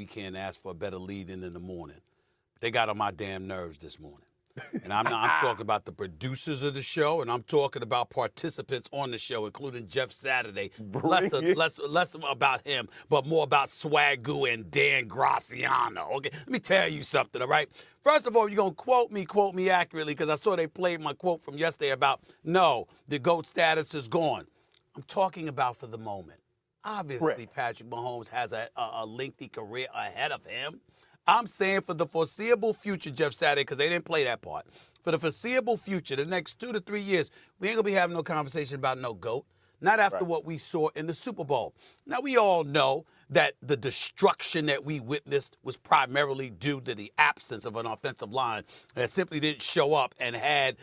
we can't ask for a better lead in the morning. They got on my damn nerves this morning. And I'm talking about the producers of the show, and I'm talking about participants on the show, including Jeff Saturday. Less about him, but more about Swagoo and Dan Graciano. Okay, let me tell you something, all right? First of all, you're going to quote me accurately, because I saw they played my quote from yesterday about, no, the GOAT status is gone. I'm talking about for the moment. Obviously, Patrick Mahomes has a lengthy career ahead of him. I'm saying for the foreseeable future, Jeff Saturday, because they didn't play that part. For the foreseeable future, the next 2 to 3 years, we ain't going to be having no conversation about no GOAT. Not after what we saw in the Super Bowl. Now, we all know that the destruction that we witnessed was primarily due to the absence of an offensive line that simply didn't show up and had,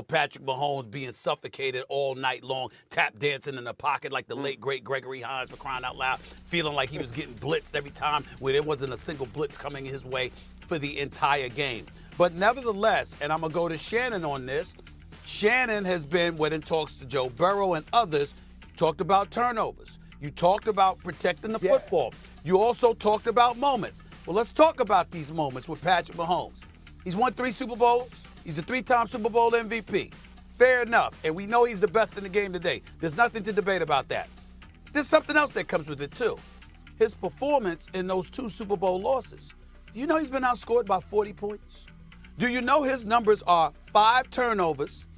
Patrick Mahomes being suffocated all night long, tap dancing in the pocket like the late, great Gregory Hines, for crying out loud, feeling like he was getting blitzed every time where there wasn't a single blitz coming his way for the entire game. But nevertheless, and I'm going to go to Shannon on this, Shannon has been, when it talks to Joe Burrow and others, talked about turnovers. You talked about protecting the football. You also talked about moments. Well, let's talk about these moments with Patrick Mahomes. He's won 3 Super Bowls. He's a 3-time Super Bowl MVP. Fair enough. And we know he's the best in the game today. There's nothing to debate about that. There's something else that comes with it, too. His performance in those 2 Super Bowl losses. Do you know he's been outscored by 40 points? Do you know his numbers are 5 turnovers,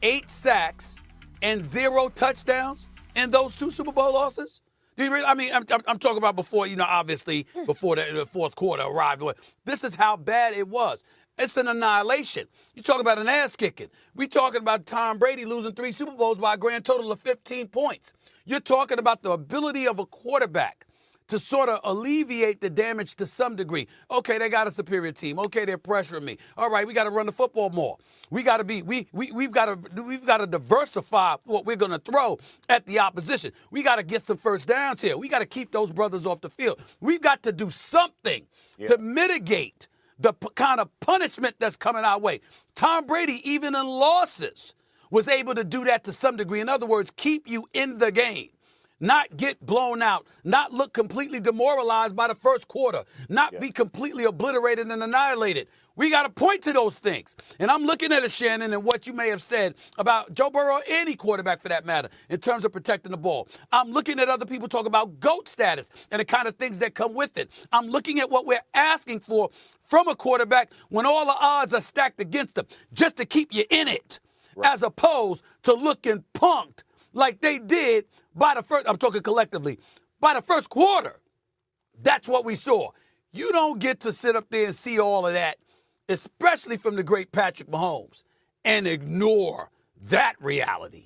8 sacks, and 0 touchdowns in those 2 Super Bowl losses? Do you really? I mean, I'm talking about before, obviously, before the fourth quarter arrived. This is how bad it was. It's an annihilation. You talk about an ass kicking. We talking about Tom Brady losing 3 Super Bowls by a grand total of 15 points. You're talking about the ability of a quarterback to sort of alleviate the damage to some degree. Okay, they got a superior team. Okay, they're pressuring me. All right, we got to run the football more. We've got to diversify what we're going to throw at the opposition. We got to get some first downs here. We got to keep those brothers off the field. We've got to do something to mitigate the kind of punishment that's coming our way. Tom Brady, even in losses, was able to do that to some degree. In other words, keep you in the game. Not get blown out, not look completely demoralized by the first quarter, not be completely obliterated and annihilated. We got to point to those things. And I'm looking at it, Shannon, and what you may have said about Joe Burrow, any quarterback for that matter, in terms of protecting the ball. I'm looking at other people talk about GOAT status and the kind of things that come with it. I'm looking at what we're asking for from a quarterback when all the odds are stacked against them, just to keep you in it, as opposed to looking punked like they did by the first, I'm talking collectively, by the first quarter. That's what we saw. You don't get to sit up there and see all of that, especially from the great Patrick Mahomes, and ignore that reality.